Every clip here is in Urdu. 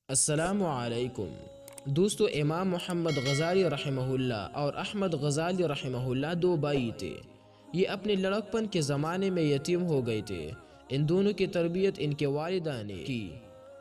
السلام علیکم دوستو، امام محمد غزالی رحمہ اللہ اور احمد غزالی رحمہ اللہ دو بھائی تھے۔ یہ اپنے لڑکپن کے زمانے میں یتیم ہو گئے تھے۔ ان دونوں کی تربیت ان کے والدہ نے کی۔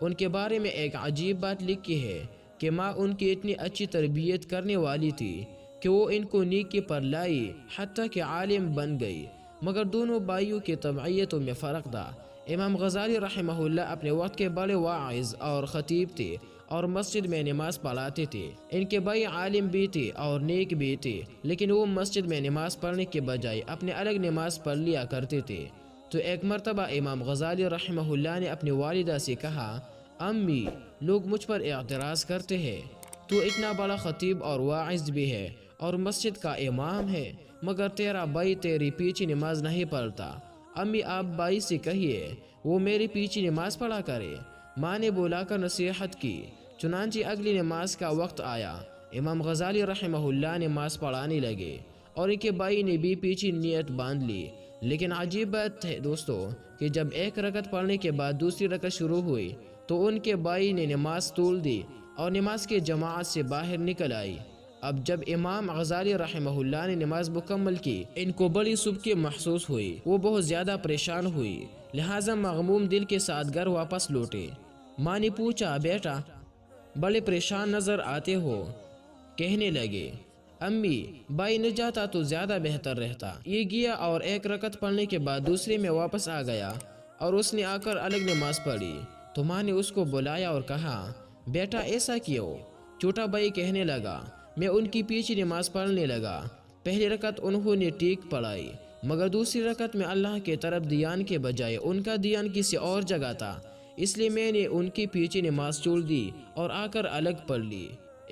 ان کے بارے میں ایک عجیب بات لکھی ہے کہ ماں ان کی اتنی اچھی تربیت کرنے والی تھی کہ وہ ان کو نیکی پر لائی، حتیٰ کہ عالم بن گئی۔ مگر دونوں بھائیوں کی طبعیتوں میں فرق تھا۔ امام غزالی رحمہ اللہ اپنے وقت کے بڑے واعظ اور خطیب تھے اور مسجد میں نماز پڑھاتے تھے۔ ان کے بھائی عالم بھی تھے اور نیک بھی تھے، لیکن وہ مسجد میں نماز پڑھنے کے بجائے اپنے الگ نماز پڑھ لیا کرتے تھے۔ تو ایک مرتبہ امام غزالی رحمہ اللہ نے اپنی والدہ سے کہا، امی، لوگ مجھ پر اعتراض کرتے ہیں، تو اتنا بڑا خطیب اور واعظ بھی ہے اور مسجد کا امام ہے، مگر تیرا بھائی تیری پیچھے نماز نہیں پڑھتا۔ امی، آپ بھائی سے کہیے وہ میرے پیچھے نماز پڑھا کرے۔ ماں نے بلا کر نصیحت کی۔ چنانچہ اگلی نماز کا وقت آیا۔ امام غزالی رحمہ اللہ نماز پڑھانے لگے اور ان کے بھائی نے بھی پیچھے نیت باندھ لی۔ لیکن عجیب بات ہے دوستو کہ جب ایک رکعت پڑھنے کے بعد دوسری رکعت شروع ہوئی تو ان کے بھائی نے نماز توڑ دی اور نماز کی جماعت سے باہر نکل آئی۔ اب جب امام غزالی رحمہ اللہ نے نماز مکمل کی، ان کو بڑی سبکی محسوس ہوئی۔ وہ بہت زیادہ پریشان ہوئی، لہٰذا مغموم دل کے ساتھ گھر واپس لوٹے۔ ماں نے پوچھا، بیٹا بڑے پریشان نظر آتے ہو؟ کہنے لگے، امی، بھائی نہ جاتا تو زیادہ بہتر رہتا۔ یہ گیا اور ایک رکعت پڑھنے کے بعد دوسرے میں واپس آ گیا اور اس نے آ کر الگ نماز پڑھی۔ تو ماں نے اس کو بلایا اور کہا، بیٹا ایسا کیوں؟ چھوٹا بھائی کہنے لگا، میں ان کی پیچھے نماز پڑھنے لگا۔ پہلی رکعت انہوں نے ٹھیک پڑھائی، مگر دوسری رکعت میں اللہ کے طرف دھیان کے بجائے ان کا دھیان کسی اور جگہ تھا، اس لیے میں نے ان کے پیچھے نماز چھوڑ دی اور آ کر الگ پڑھ لی۔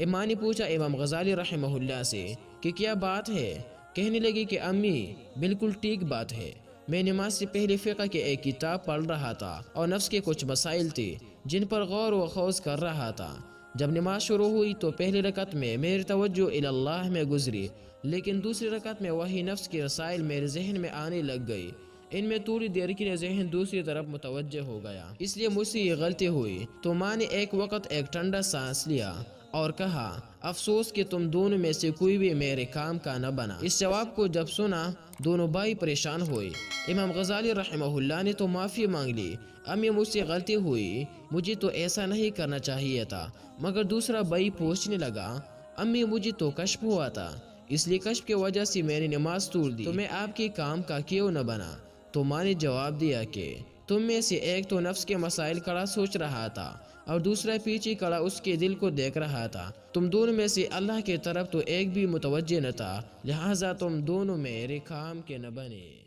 ماں نے پوچھا امام غزالی رحمہ اللہ سے کہ کیا بات ہے؟ کہنے لگی کہ امی، بالکل ٹھیک بات ہے۔ میں نماز سے پہلے فقہ کی ایک کتاب پڑھ رہا تھا اور نفس کے کچھ مسائل تھے جن پر غور و خوض کر رہا تھا۔ جب نماز شروع ہوئی تو پہلی رکعت میں میری توجہ اللہ میں گزری، لیکن دوسری رکعت میں وہی نفس کے رسائل میرے ذہن میں آنے لگ گئی۔ ان میں تھوڑی دیر کے لیے ذہن دوسری طرف متوجہ ہو گیا، اس لیے مجھ سے یہ غلطی ہوئی۔ تو ماں نے ایک وقت ایک ٹھنڈا سانس لیا اور کہا، افسوس کہ تم دونوں میں سے کوئی بھی میرے کام کا نہ بنا۔ اس جواب کو جب سنا دونوں بھائی پریشان ہوئے۔ امام غزالی رحمہ اللہ نے تو معافی مانگ لی، امی مجھ سے غلطی ہوئی، مجھے تو ایسا نہیں کرنا چاہیے تھا۔ مگر دوسرا بھائی پوچھنے لگا، امی مجھے تو کشف ہوا تھا، اس لیے کشف کی وجہ سے میں نے نماز توڑ دی، تو میں آپ کے کام کا کیوں نہ بنا؟ تو ماں نے جواب دیا کہ تم میں سے ایک تو نفس کے مسائل کڑا سوچ رہا تھا اور دوسرا پیچھے کڑا اس کے دل کو دیکھ رہا تھا۔ تم دونوں میں سے اللہ کے طرف تو ایک بھی متوجہ نہ تھا، لہٰذا تم دونوں میرے کام کے نہ بنے۔